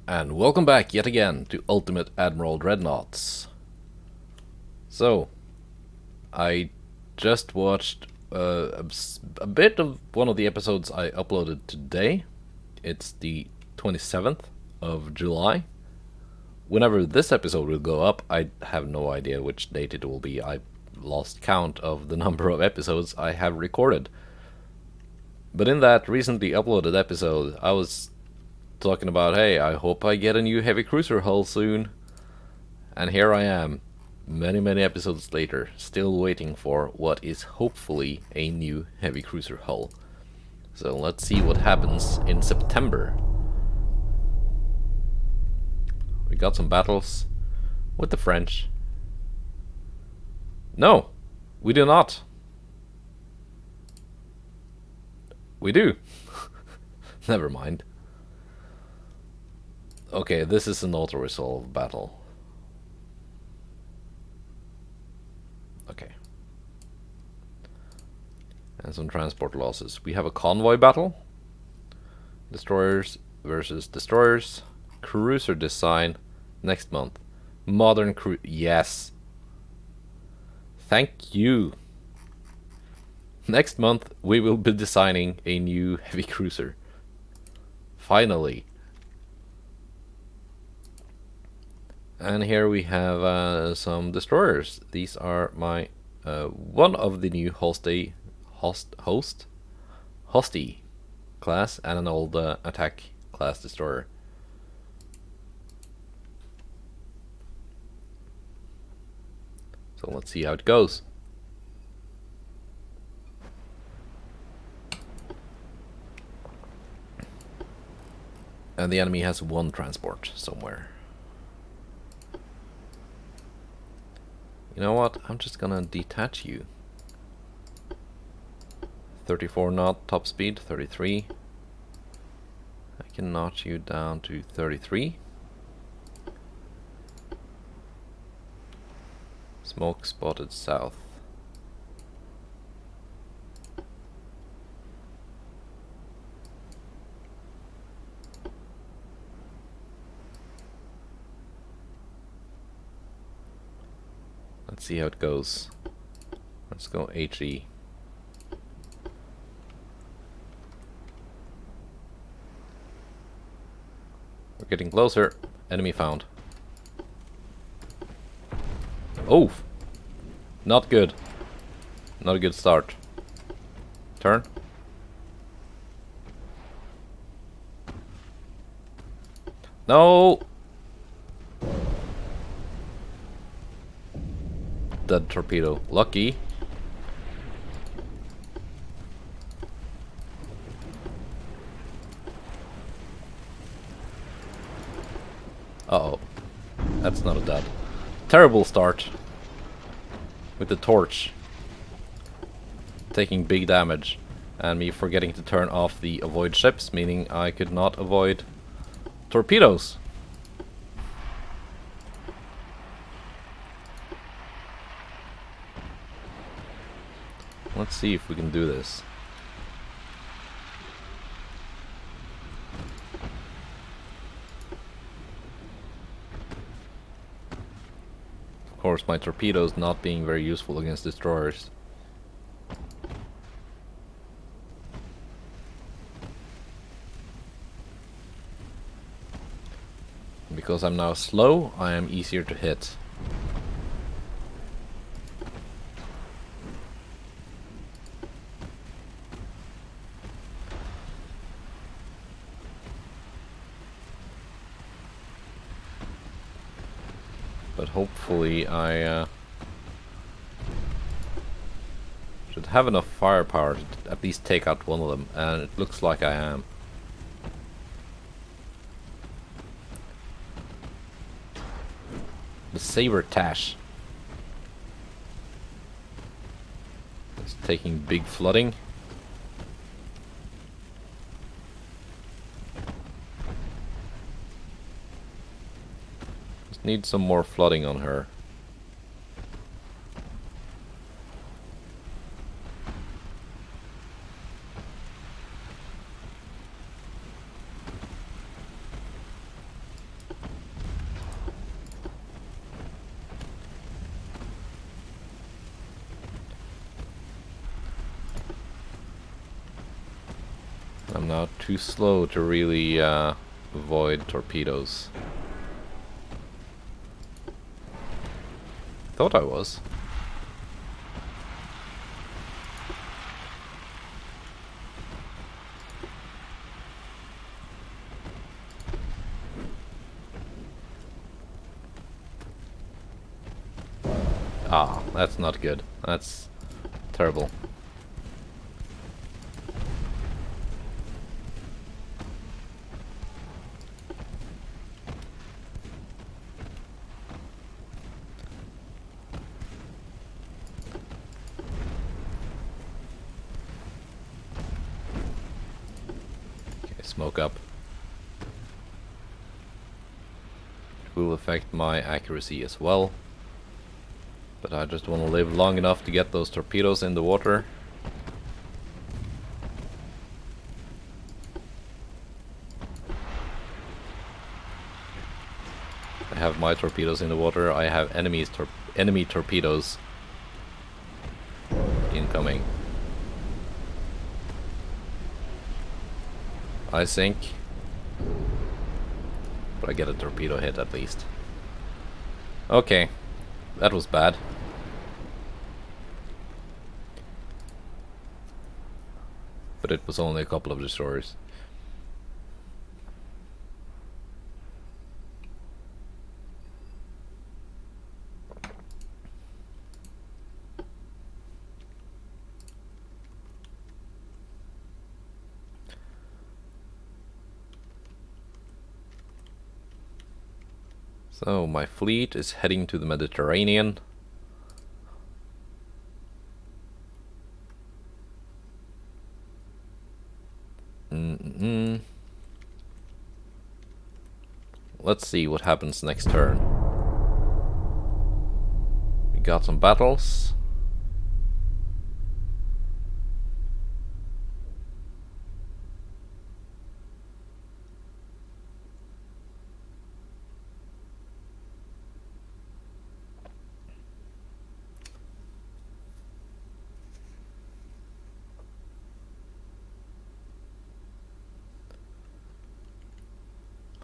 And welcome back yet again to Ultimate Admiral Dreadnoughts. So, I just watched a bit of one of the episodes I uploaded today. It's the 27th of July. Whenever this episode will go up, I have no idea which date it will be. I lost count of the number of episodes I have recorded. But in that recently uploaded episode, I was talking about, hey, I hope I get a new heavy cruiser hull soon. And here I am, many episodes later, still waiting for what is hopefully a new heavy cruiser hull. So let's see what happens in September. We got some battles with the French. No, we do not. We do. Never mind. Okay, this is an auto-resolve battle. Okay. And some transport losses. We have a convoy battle. Destroyers versus destroyers. Cruiser design next month. Modern cruise. Yes. Thank you. Next month we will be designing a new heavy cruiser. Finally. And here we have some destroyers. These are my one of the new Hosty class and an old attack class destroyer. So let's see how it goes. And the enemy has one transport somewhere. You know what? I'm just gonna detach you. 34 knot top speed, 33. I can notch you down to 33. Smoke spotted south. Let's see how it goes. Let's go HE. We're getting closer. Enemy found. Oh! Not good. Not a good start. Turn. No! Dead torpedo. Lucky. Uh-oh. That's not a dead. Terrible start. With the torch. Taking big damage. And me forgetting to turn off the avoid ships, meaning I could not avoid torpedoes. Let's see if we can do this. Of course, my torpedoes not being very useful against destroyers. Because I'm now slow, I am easier to hit. But hopefully I should have enough firepower to at least take out one of them, and it looks like I am. The Saber Tash is taking big flooding. Just need some more flooding on her. I'm now too slow to really avoid torpedoes. Thought I was. Ah, that's not good. That's terrible. Okay, smoke up. It will affect my accuracy as well. But I just want to live long enough to get those torpedoes in the water. I have my torpedoes in the water. I have enemy torpedoes incoming. I sink. But I get a torpedo hit at least. Okay. That was bad. But it was only a couple of destroyers. So my fleet is heading to the Mediterranean. Let's see what happens next turn. We got some battles.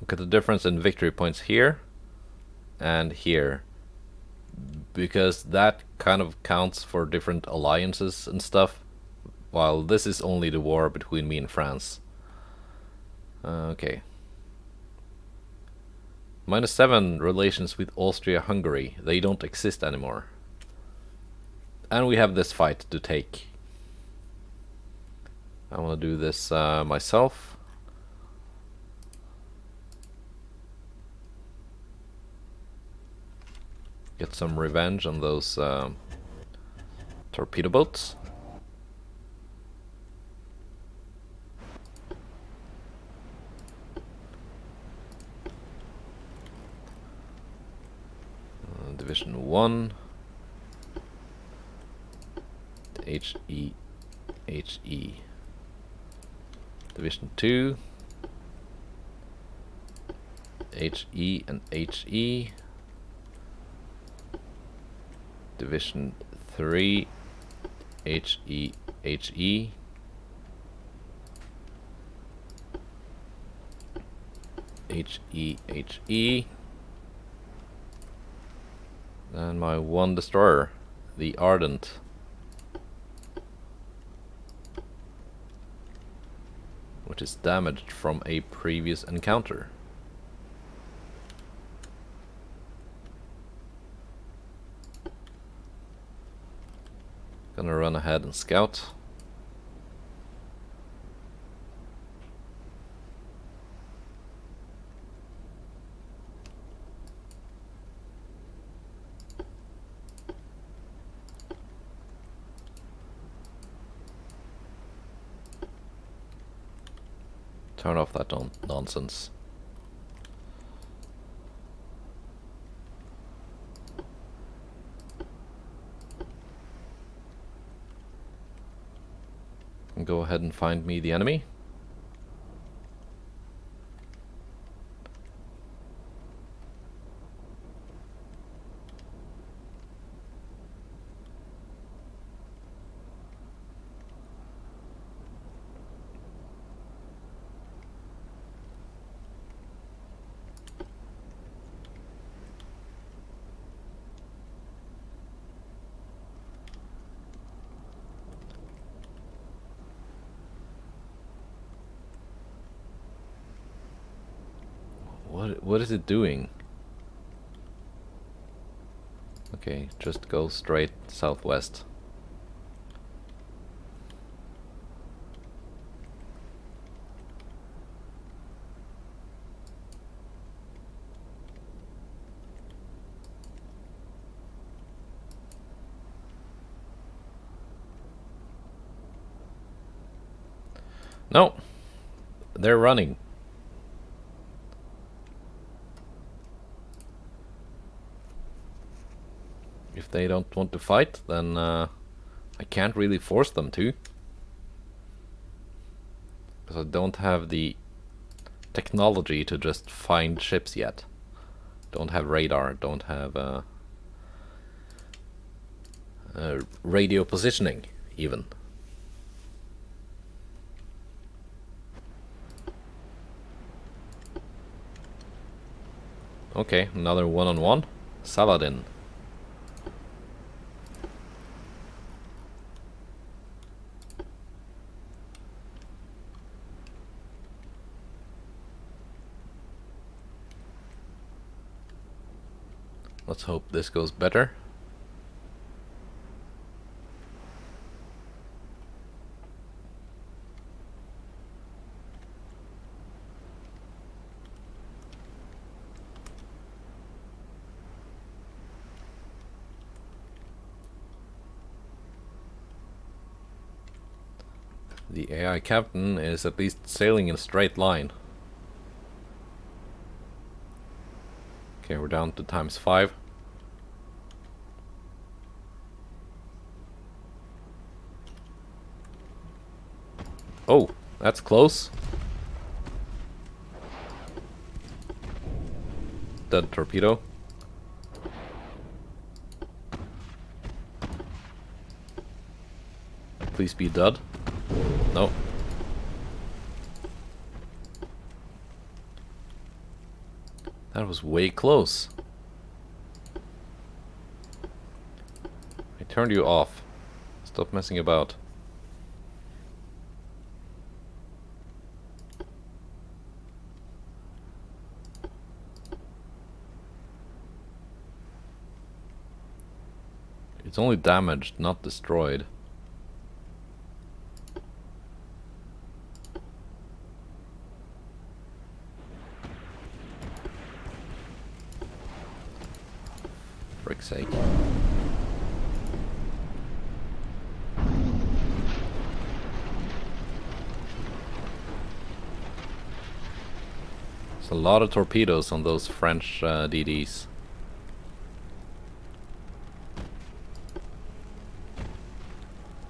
Look at the difference in victory points here and here, because that kind of counts for different alliances and stuff, while this is only the war between me and France. Okay. -7 relations with Austria-Hungary. They don't exist anymore. And we have this fight to take. I want to do this myself. Get some revenge on those torpedo boats. Division 1. HE. Division 2. HE and HE. Division 3. HE. HE. And my one destroyer, the Ardent. Which is damaged from a previous encounter. Gonna run ahead and scout. Turn off that nonsense. And go ahead and find me the enemy. What is it doing? Okay, just go straight southwest. No, they're running. If they don't want to fight, then I can't really force them to. Because I don't have the technology to just find ships yet. Don't have radar, don't have radio positioning, even. Okay, another one-on-one. Saladin. Let's hope this goes better. The AI captain is at least sailing in a straight line. Okay, we're down to ×5. Oh, that's close. Dead torpedo. Please be dead. No. That was way close. I turned you off. Stop messing about. It's only damaged, not destroyed. Frick's sake. There's a lot of torpedoes on those French DDs.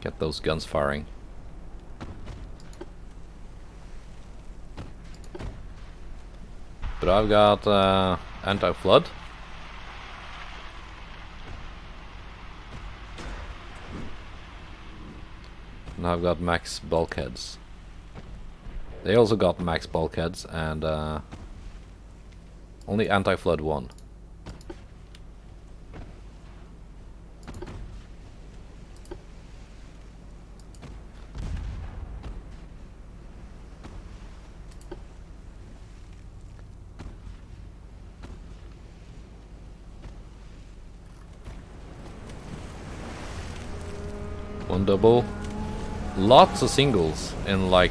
Get those guns firing. But I've got anti-flood. And I've got max bulkheads. They also got max bulkheads and only anti-flood 1. One double. Lots of singles in like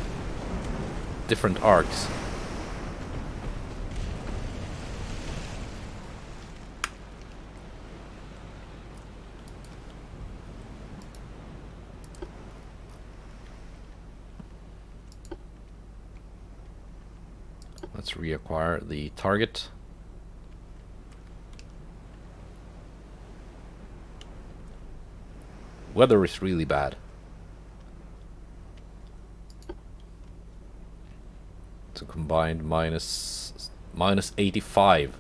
different arcs. Let's reacquire the target. Weather is really bad. It's a combined minus 85.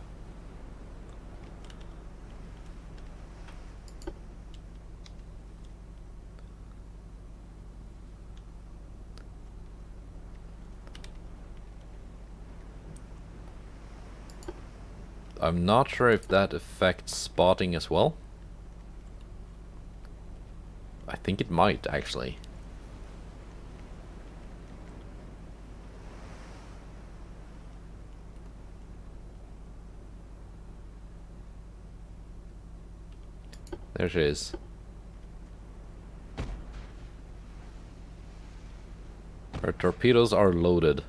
I'm not sure if that affects spotting as well. I think it might, actually. There she is. Her torpedoes are loaded.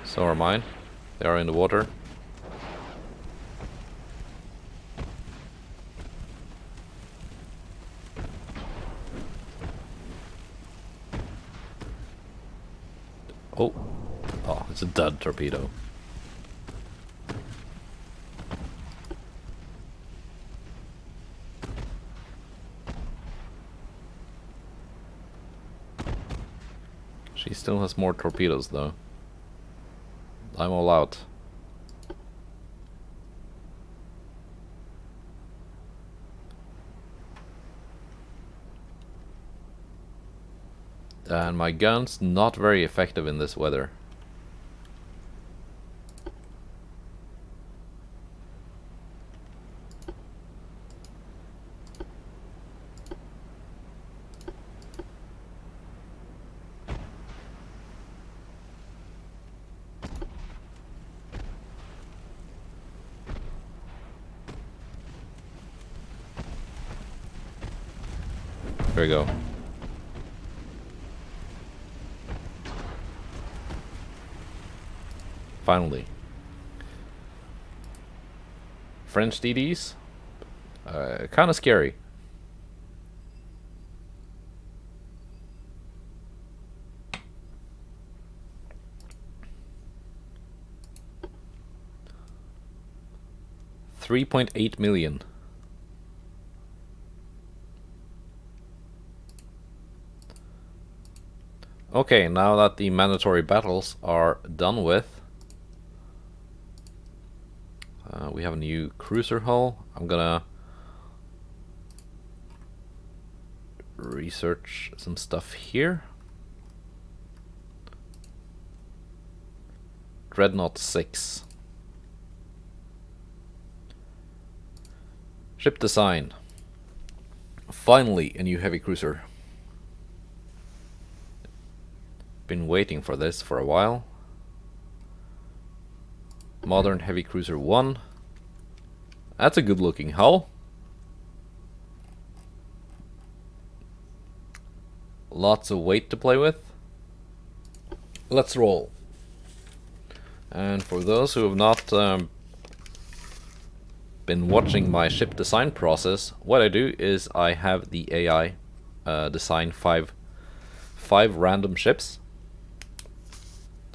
So are mine. They are in the water. Oh. Oh, it's a dud torpedo. She still has more torpedoes though. I'm all out. And my gun's not very effective in this weather. There we go. Finally. French DDs? Kind of scary. $3.8 million. Okay, now that the mandatory battles are done with, we have a new cruiser hull. I'm gonna research some stuff here. Dreadnought 6. Ship design. Finally, a new heavy cruiser. Been waiting for this for a while. Modern heavy cruiser 1. That's a good looking hull. Lots of weight to play with. Let's roll. And for those who have not been watching my ship design process, what I do is I have the AI design five random ships.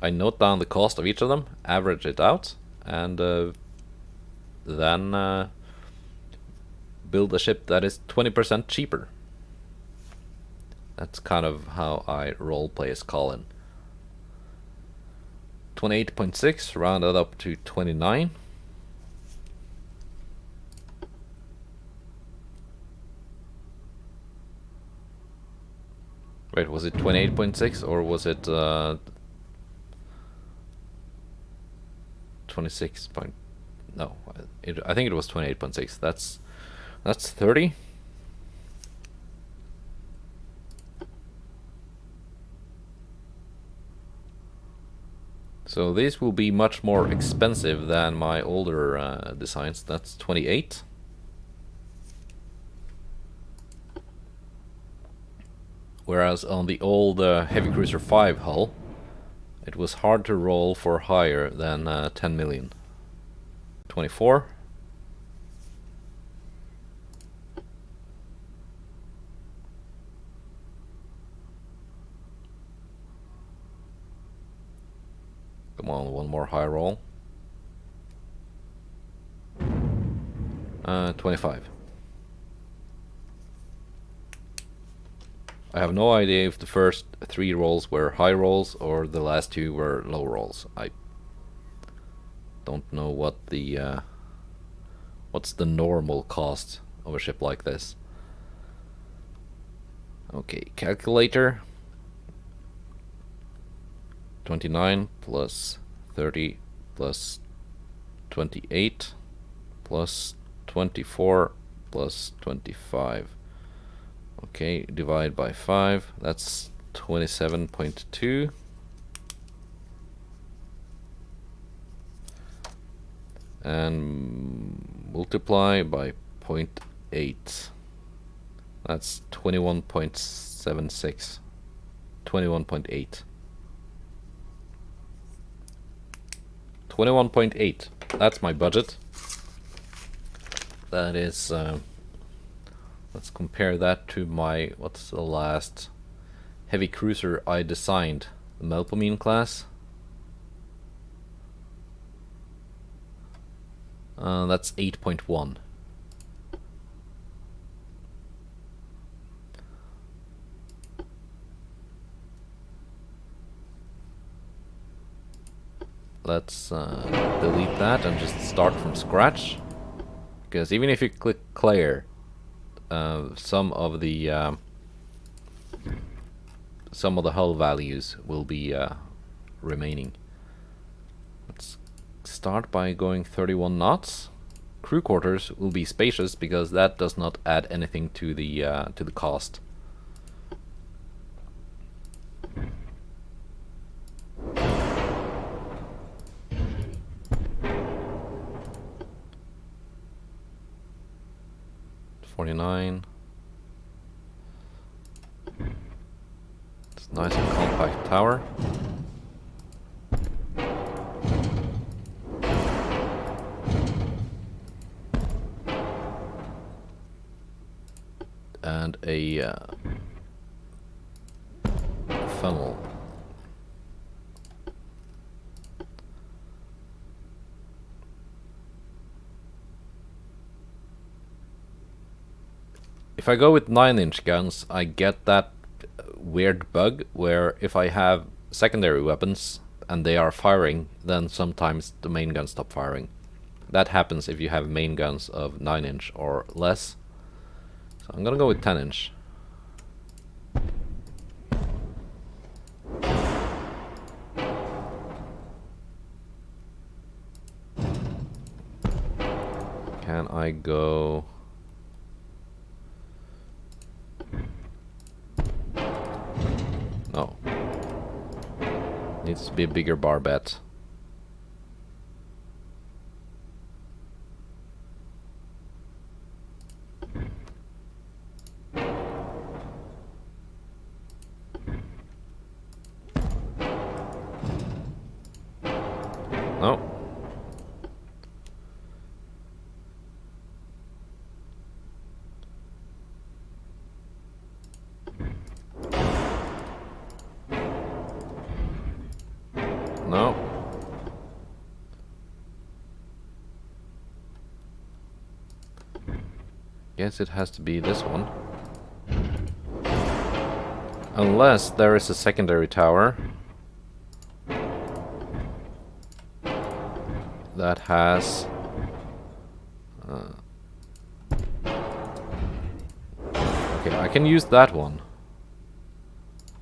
I note down the cost of each of them, average it out, and then build a ship that is 20% cheaper. That's kind of how I roleplay as Colin. 28.6 rounded up to 29. Wait, was it 28.6 or was it 26 point? No, I think it was 28.6. That's 30. So these will be much more expensive than my older designs. That's 28. Whereas on the old Heavy Cruiser 5 hull, it was hard to roll for higher than 10 million. 24. Come on, one more high roll. 25. I have no idea if the first 3 rolls were high rolls or the last 2 were low rolls. I don't know what the what's the normal cost of a ship like this. Okay, calculator. 29 plus 30 plus 28 plus 24 plus 25. Okay, divide by 5. That's 27.2. and multiply by 0.8. That's 21.76. 21.8. 21.8. That's my budget. That is, let's compare that to my, what's the last heavy cruiser I designed? The Melpomene class. That's 8.1. Let's delete that and just start from scratch. Because even if you click clear, some of the hull values will be remaining. Let's start by going 31 knots. Crew quarters will be spacious because that does not add anything to the cost. $49. It's a nice and compact tower. And a funnel. If I go with 9-inch guns, I get that weird bug where if I have secondary weapons and they are firing, then sometimes the main guns stop firing. That happens if you have main guns of 9-inch or less. So I'm gonna go with 10-inch. Can I go... No. Needs to be a bigger barbette. No. No. Guess it has to be this one. Unless there is a secondary tower that has okay, I can use that one.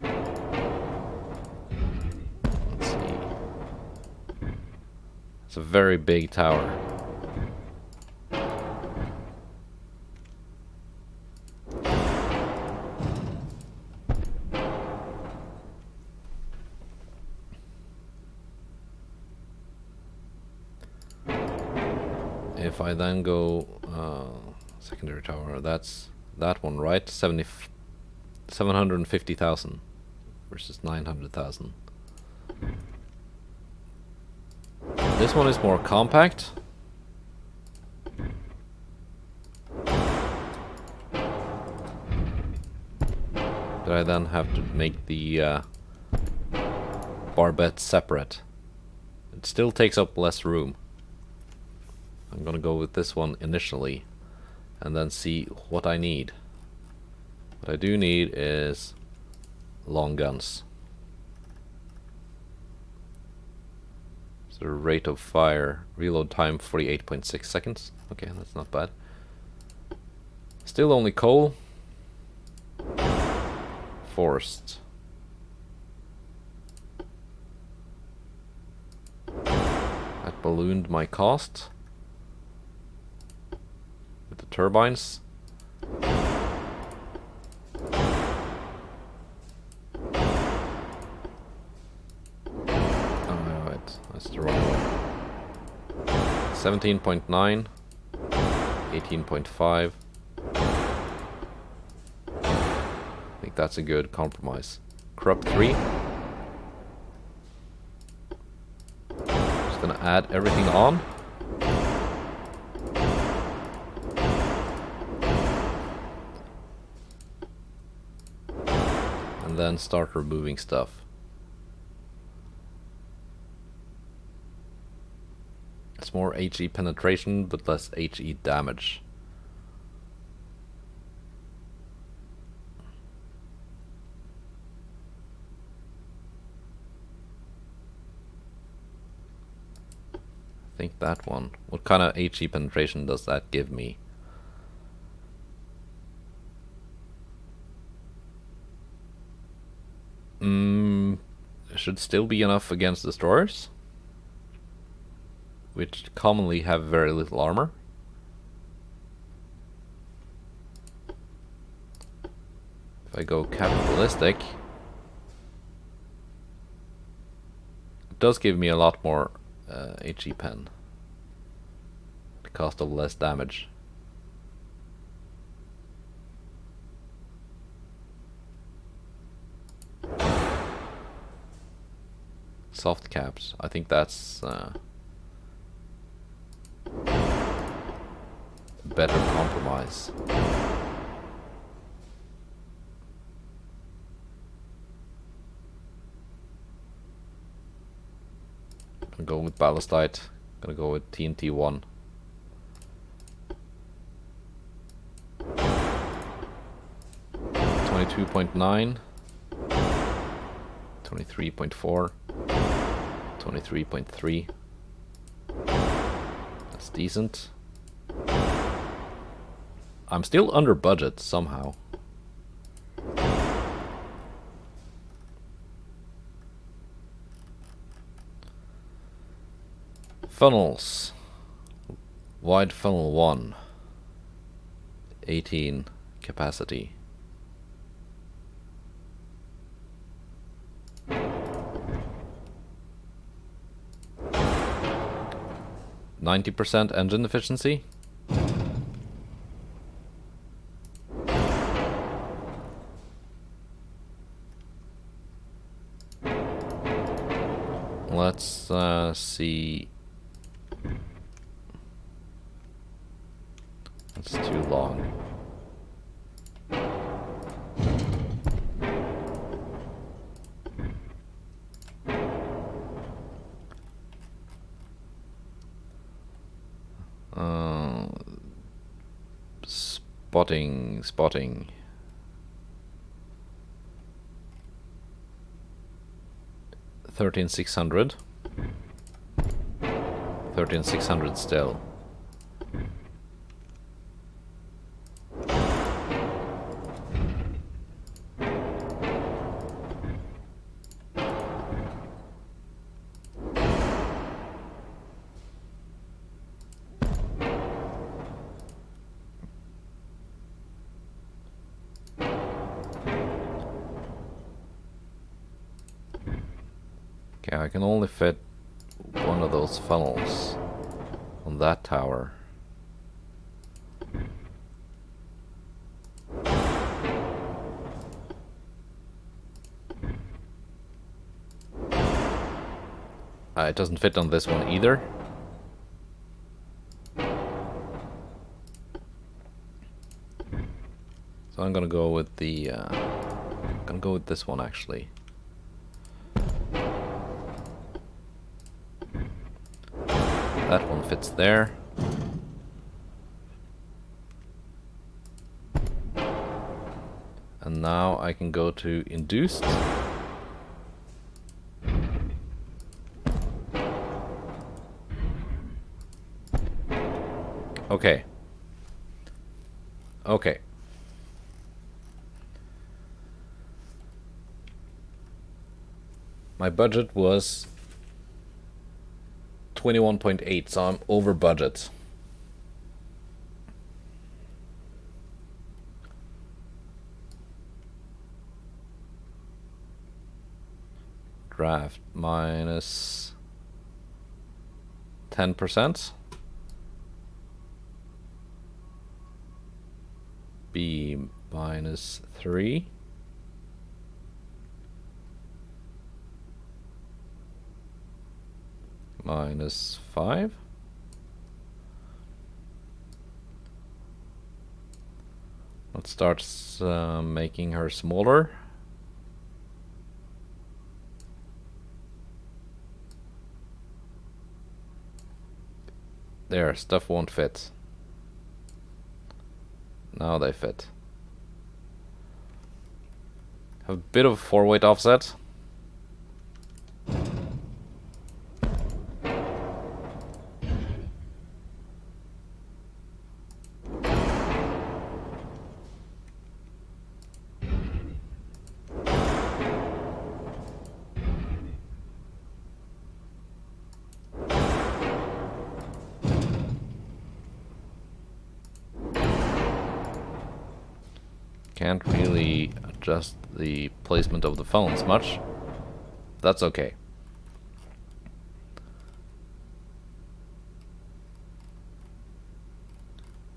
Let's see. It's a very big tower. If I then go secondary tower, that's that one, right? 750,000 versus 900,000. This one is more compact. But I then have to make the barbette separate. It still takes up less room. I'm gonna go with this one initially and then see what I need. What I do need is long guns. So rate of fire, reload time 48.6 seconds. Okay, that's not bad. Still only coal. Forced. That ballooned my cost. With the turbines. 17.9, 18.5. I think that's a good compromise. Corrupt 3. Just gonna add everything on. And then start removing stuff. It's more HE penetration, but less HE damage. I think that one. What kind of HE penetration does that give me? Should still be enough against destroyers, which commonly have very little armor. If I go capitalistic, it does give me a lot more HE pen. The cost of less damage. Soft caps. I think that's a better compromise. Gonna go with ballistite. Gonna go with TNT 1. $22.9, 23.4, 23.3. That's decent. I'm still under budget somehow. Funnels. Wide funnel 1. 18 capacity. %, engine efficiency. Let's see. That's too long. Spotting. 13,600. 13,600 still. Okay, I can only fit one of those funnels on that tower. It doesn't fit on this one either. So I'm gonna go with the this one actually. That one fits there. And now I can go to induced. Okay. Okay. My budget was 21.8, so I'm over budget. Draft minus 10%. -3. -5. Let's start making her smaller. There, stuff won't fit. Now they fit. Have a bit of 4-weight offset. Can't really adjust the placement of the phones much. That's okay.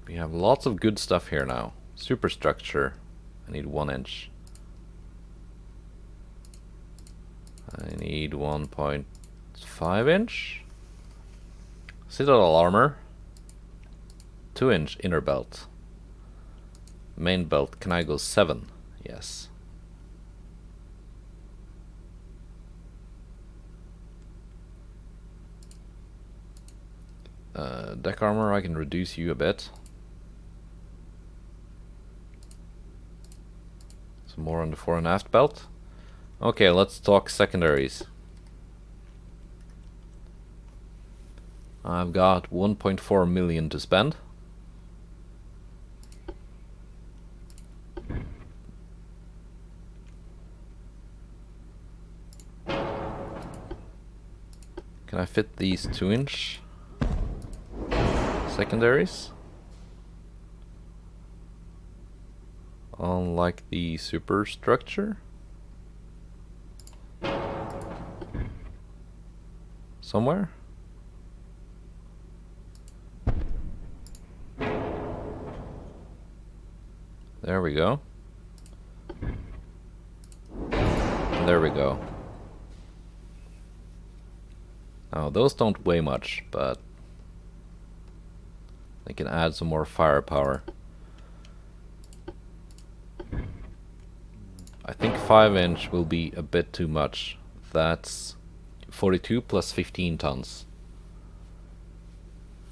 We have lots of good stuff here now. Superstructure. I need 1 inch. I need 1.5 inch. Citadel armor. 2 inch inner belt. Main belt, can I go 7? Yes. Deck armor, I can reduce you a bit. Some more on the fore and aft belt. Okay, let's talk secondaries. I've got 1.4 million to spend. Can I fit these 2 inch secondaries? Unlike the superstructure? Somewhere? There we go. And there we go. Now those don't weigh much, but they can add some more firepower. I think 5 inch will be a bit too much. That's 42 plus 15 tons.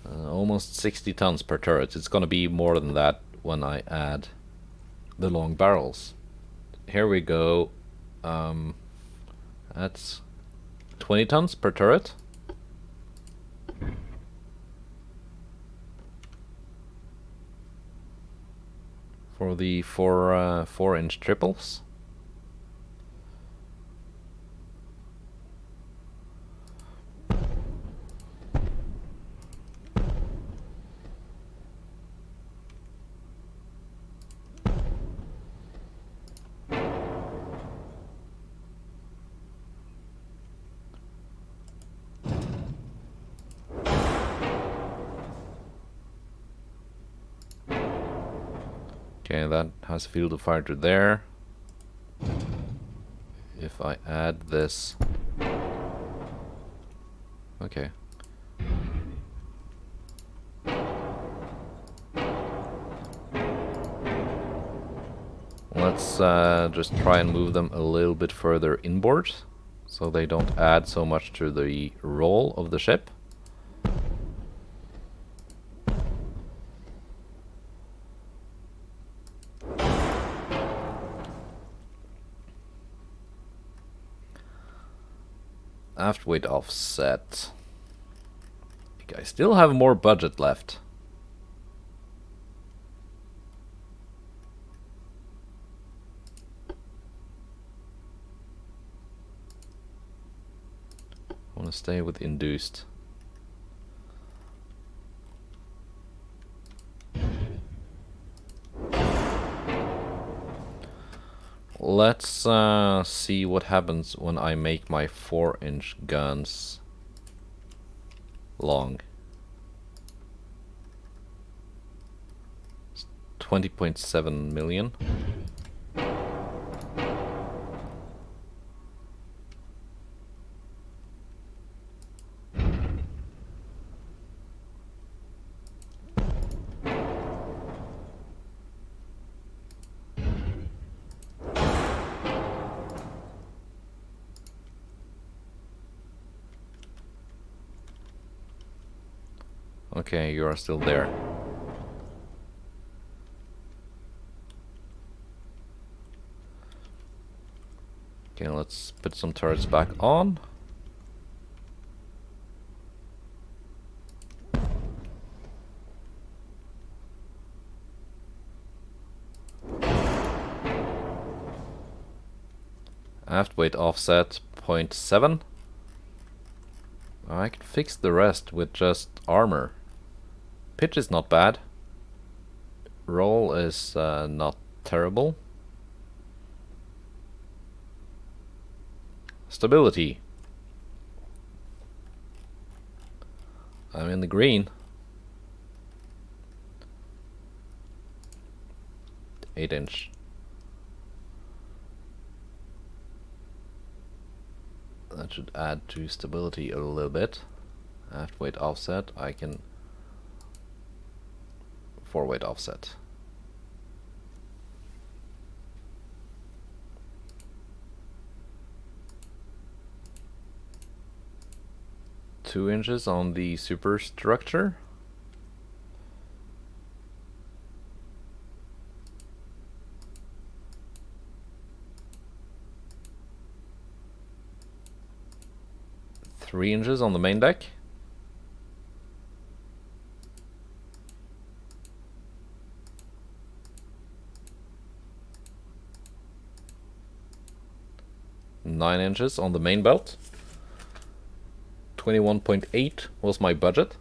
Almost 60 tons per turret. It's gonna be more than that when I add the long barrels. Here we go. That's 20 tons per turret. For the 4 inch triples. Okay, that has a field of fire to there. If I add this... Okay. Let's just try and move them a little bit further inboard, so they don't add so much to the roll of the ship. Aft weight offset. I still have more budget left. I want to stay with induced. Let's see what happens when I make my 4 inch guns long. It's 20.7 million. Okay, you are still there. Okay, let's put some turrets back on. Aft weight offset 0.7. I can fix the rest with just armor. Pitch is not bad. Roll is not terrible. Stability. I'm in the green. 8-inch. That should add to stability a little bit. Aft weight offset, I can 4-weight offset. Two inches on the superstructure. Three inches on the main deck. Nine inches on the main belt. 21.8 was my budget.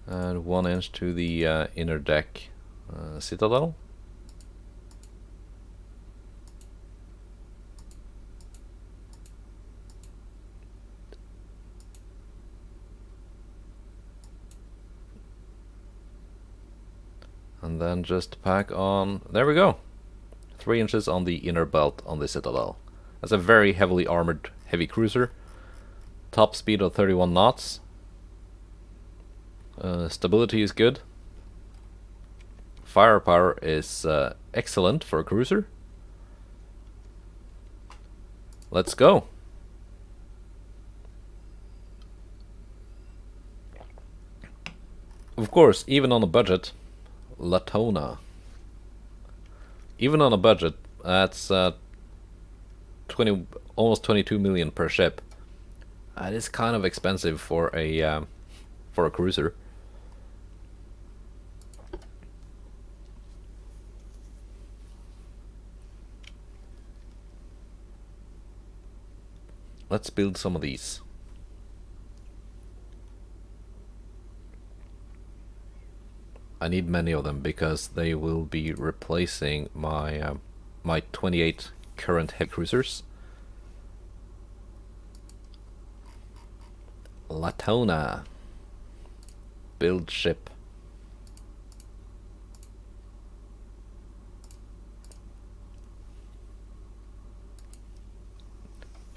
And 1 inch to the inner deck citadel. And then just pack on, there we go. 3 inches on the inner belt on the citadel. That's a very heavily armored heavy cruiser. Top speed of 31 knots. Stability is good. Firepower is excellent for a cruiser. Let's go. Of course, even on a budget, Latona. Even on a budget, that's 20, almost 22 million per ship. That is kind of expensive for a cruiser. Let's build some of these. I need many of them because they will be replacing my my 28 current heavy cruisers. Latona. Build ship.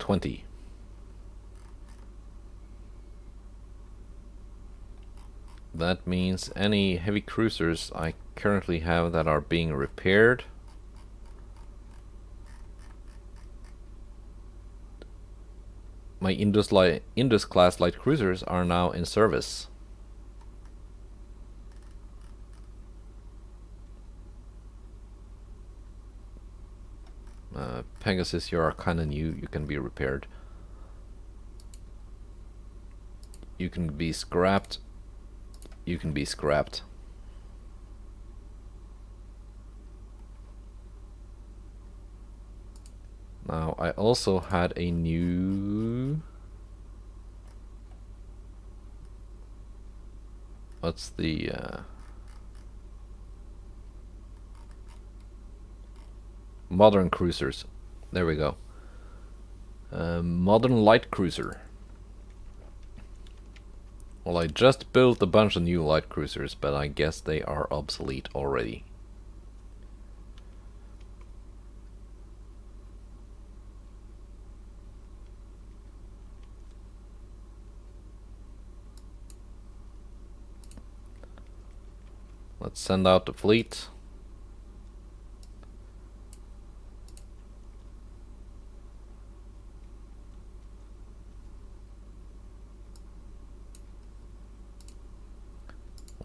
$20. That means any heavy cruisers I currently have that are being repaired. My Indus class light cruisers are now in service. Pegasus, you are kind of new. You can be repaired. You can be scrapped. You can be scrapped. Now, I also had a new... What's the... modern cruisers. There we go. Modern light cruiser. Well, I just built a bunch of new light cruisers, but I guess they are obsolete already. Let's send out the fleet.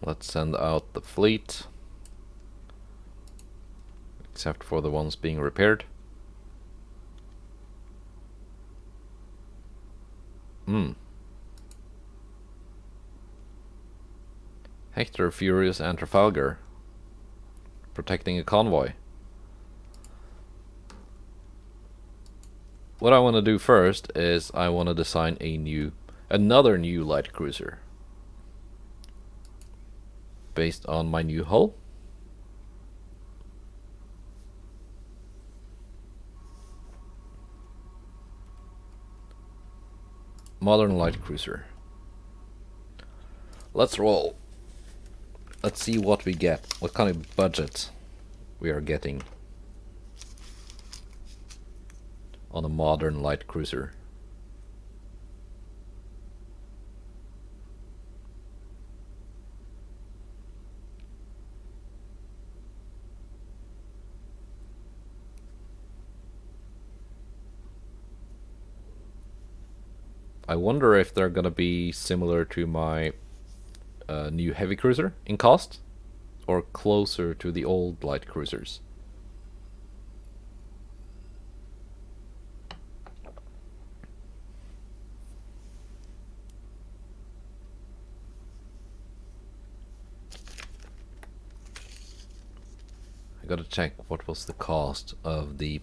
Let's send out the fleet. Except for the ones being repaired. Hector, Furious, and Trafalgar. Protecting a convoy. What I want to do first is I want to design another new light cruiser. Based on my new hull. Modern light cruiser. Let's roll. Let's see what we get. What kind of budget we are getting on a modern light cruiser. I wonder if they're gonna be similar to my new heavy cruiser in cost, or closer to the old light cruisers. I gotta check what was the cost of the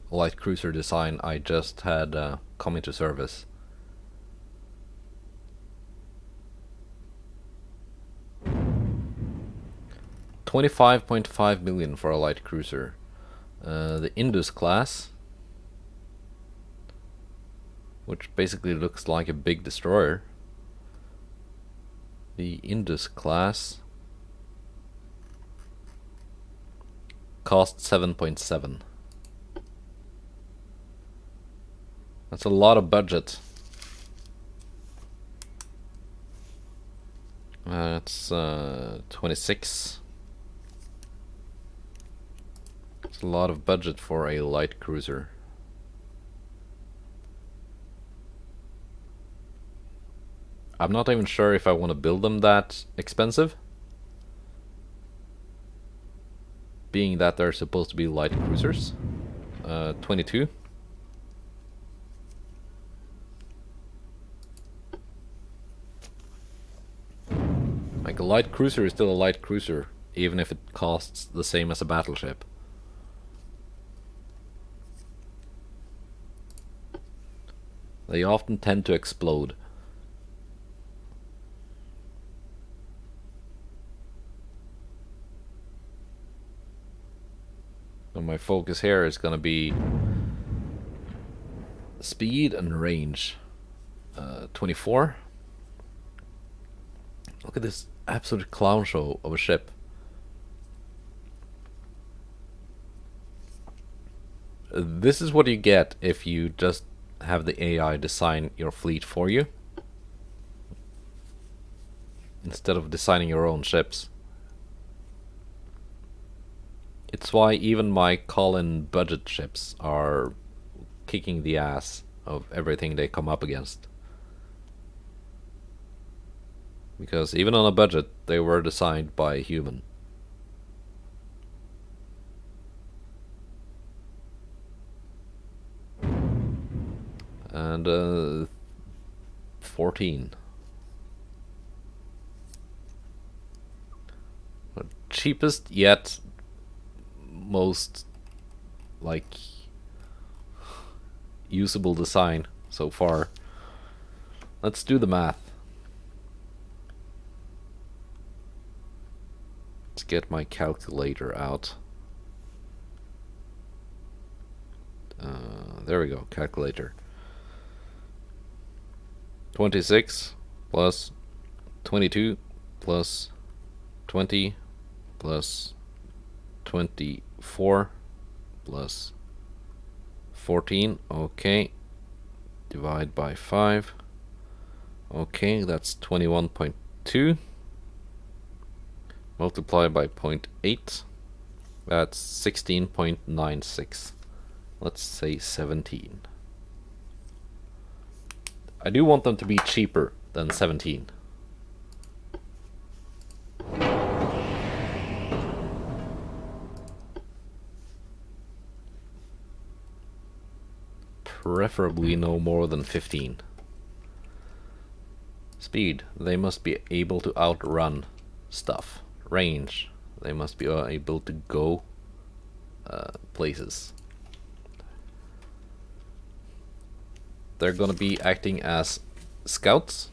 light cruiser design I just had come into service. $25.5 million for a light cruiser. The Indus class, which basically looks like a big destroyer. The Indus class cost 7.7. That's a lot of budget. That's 26. It's a lot of budget for a light cruiser. I'm not even sure if I want to build them that expensive, being that they're supposed to be light cruisers. 22. Like, a light cruiser is still a light cruiser, even if it costs the same as a battleship. They often tend to explode. So my focus here is gonna be speed and range. 24. Look at this absolute clown show of a ship. This is what you get if you just have the AI design your fleet for you, instead of designing your own ships. It's why even my Colin budget ships are kicking the ass of everything they come up against. Because even on a budget, they were designed by a human. And 14. Cheapest yet most like usable design so far. Let's do the math. Let's get my calculator out. There we go, calculator. 26 plus 22 plus 20 plus 24 plus 14. Okay. Divide by 5. Okay, that's 21.2. Multiply by 0.8. That's 16.96. Let's say 17. I do want them to be cheaper than 17. Preferably no more than 15. Speed, they must be able to outrun stuff. Range, they must be able to go places. They're gonna be acting as scouts.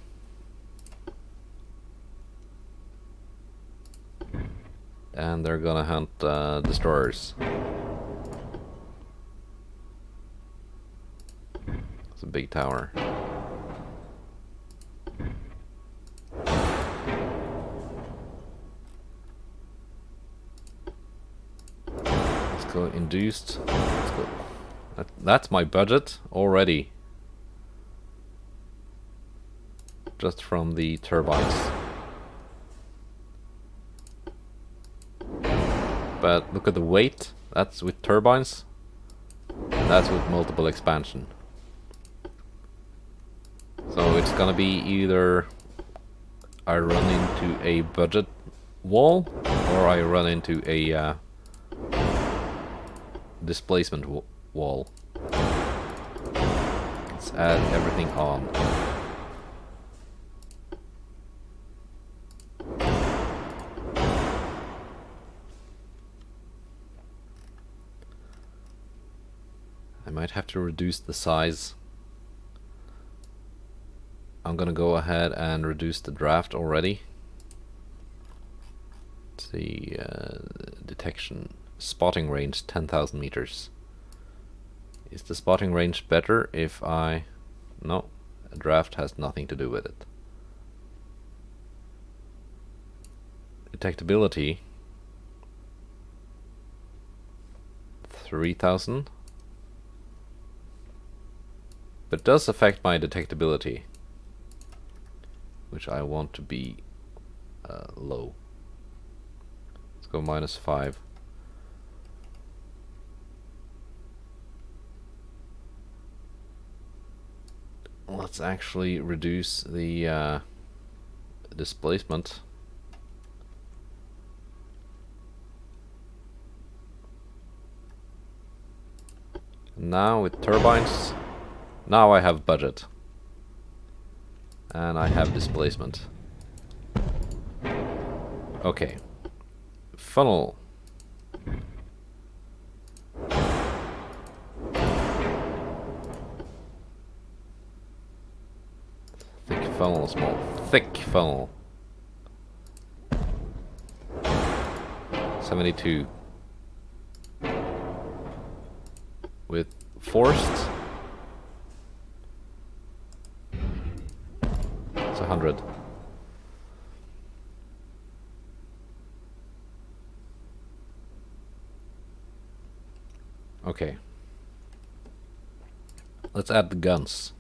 And they're gonna hunt destroyers. It's a big tower. Let's go induced. Let's go. That's my budget already. Just from the turbines. But look at the weight. That's with turbines. That's with multiple expansion. So it's gonna be either I run into a budget wall or I run into a displacement wall. Let's add everything on. I might have to reduce the size. I'm gonna go ahead and reduce the draft already. Let's see, detection, spotting range 10,000 meters. Is the spotting range better if I... No, a draft has nothing to do with it. Detectability 3,000. But does affect my detectability, which I want to be low. Let's go -5. Let's actually reduce the displacement. Now with turbines, now I have budget. And I have displacement. Okay. Funnel. Thick funnel, small. Thick funnel. 72. With forced. It's 100. Okay. Let's add the guns.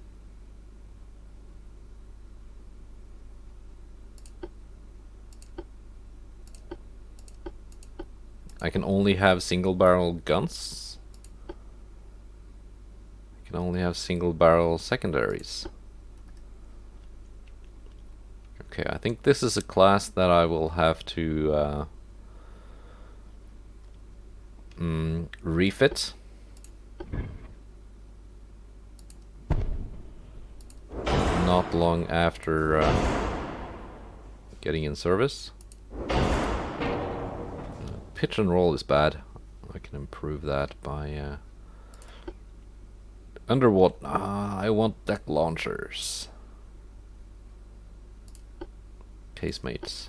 I can only have single barrel guns. I can only have single barrel secondaries. Okay, I think this is a class that I will have to refit. Not long after getting in service. Pitch and roll is bad. I can improve that by underwater. I want deck launchers. Casemates.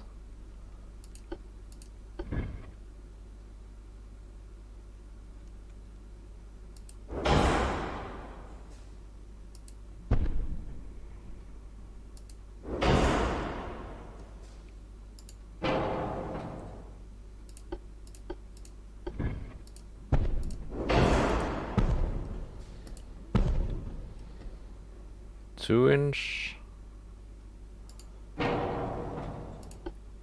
2-inch.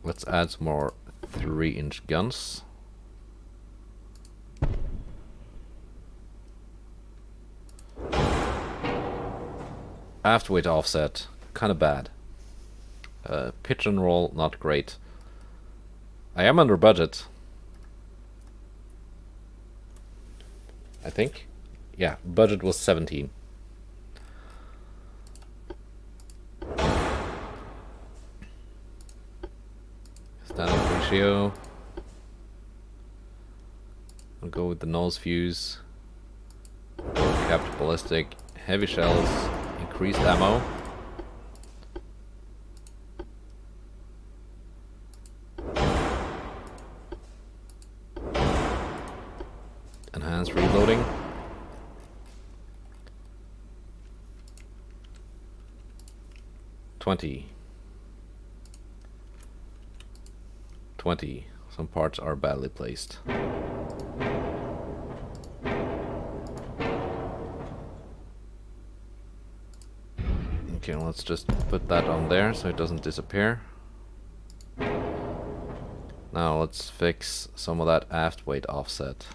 Let's add some more 3-inch guns. Aft weight offset, kind of bad. Pitch and roll, not great. I am under budget, I think. Yeah, budget was 17. Stand-up ratio. I'll go with the nose fuse. Capped ballistic. Heavy shells. Increased ammo. Enhanced reloading. $20. Some parts are badly placed. Okay, let's just put that on there so it doesn't disappear. Now let's fix some of that aft weight offset.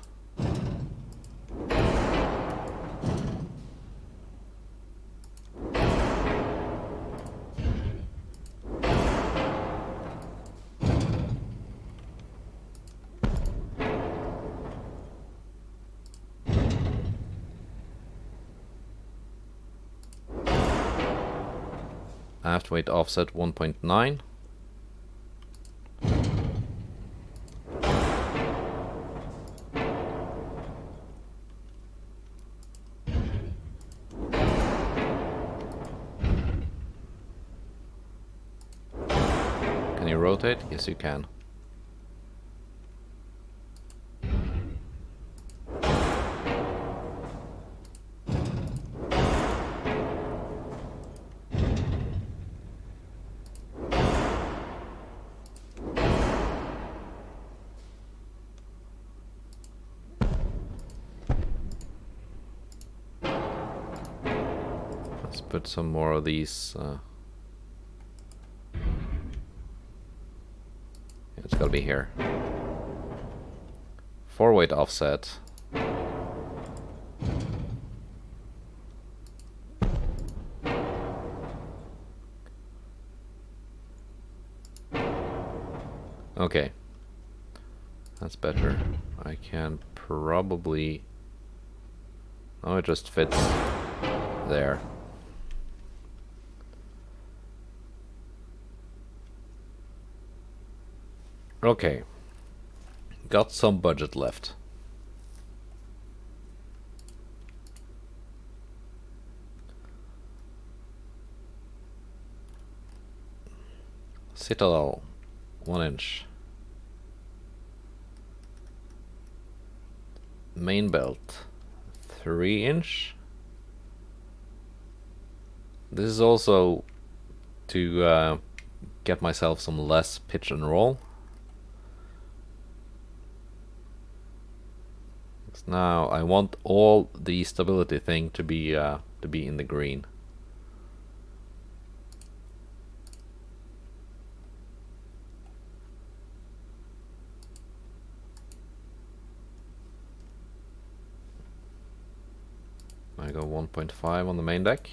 Aft weight offset 1.9. Can you rotate? Yes, you can. Let's put some more of these. It's gotta be here. 4 weight offset. Okay. That's better. I can probably... Oh, it just fits there. Okay. Got some budget left. Citadel, 1 inch. Main belt, 3 inch. This is also to get myself some less pitch and roll. Now I want all the stability thing to be in the green. I go 1.5 on the main deck.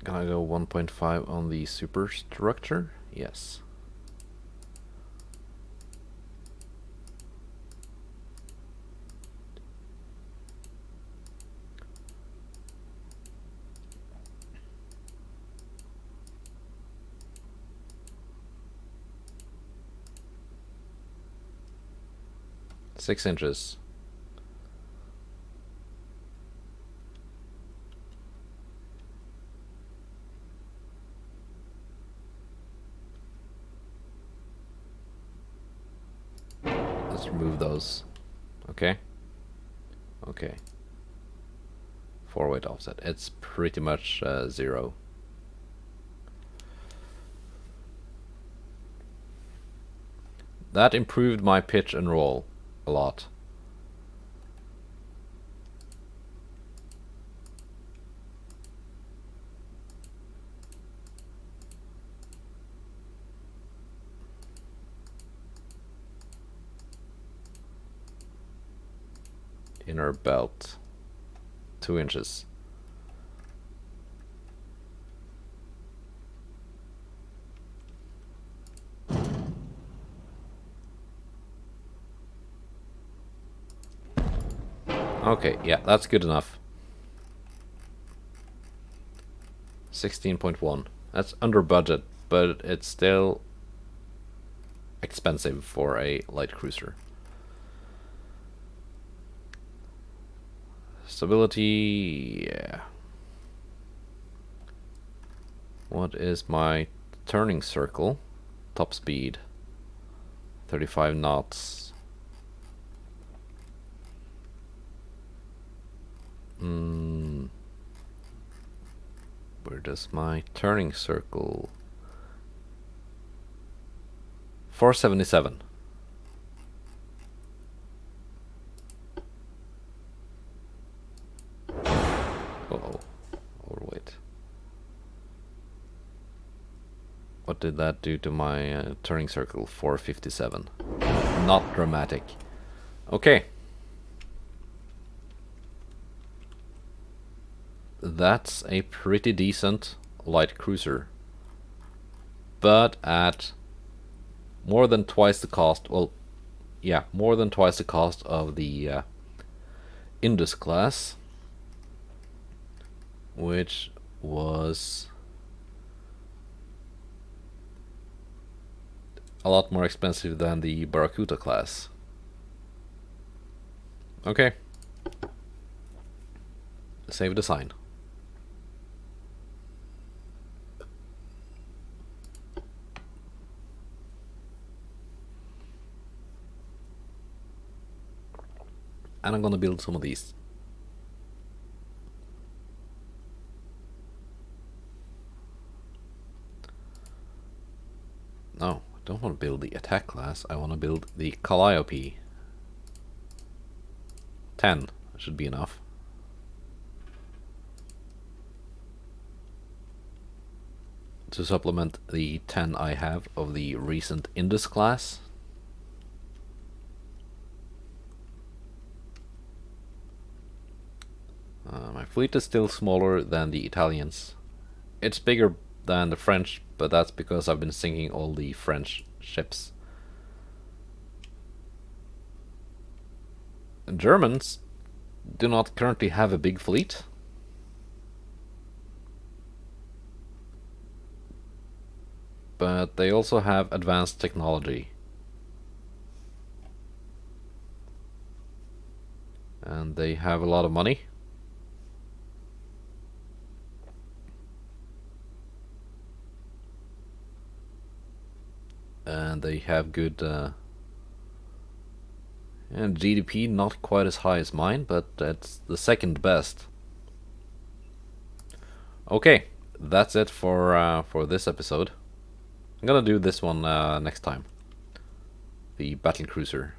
Can I go 1.5 on the superstructure? Yes. Six inches. Let's remove those. Okay. Okay. 4 weight offset. It's pretty much 0. That improved my pitch and roll a lot. Inner belt. 2 inches. Okay, yeah, that's good enough. 16.1. That's under budget, but it's still expensive for a light cruiser. Stability, yeah. What is my turning circle? Top speed. 35 knots. Where does my turning circle? 477. Uh-oh. Overweight. What did that do to my turning circle? 457. Not dramatic. Okay. That's a pretty decent light cruiser. But at more than twice the cost, well, yeah, more than twice the cost of the Indus class, which was a lot more expensive than the Barracuda class. Okay. Save design. And I'm gonna build some of these. No, I don't want to build the attack class. I want to build the Calliope. 10 should be enough. To supplement the 10 I have of the recent Indus class. My fleet is still smaller than the Italians. It's bigger than the French, but that's because I've been sinking all the French ships. The Germans do not currently have a big fleet. But they also have advanced technology. And they have a lot of money. And they have good and GDP not quite as high as mine, but it's the second best. Okay, that's it for this episode. I'm gonna do this one next time. The battlecruiser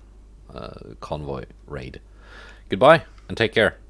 convoy raid. Goodbye and take care.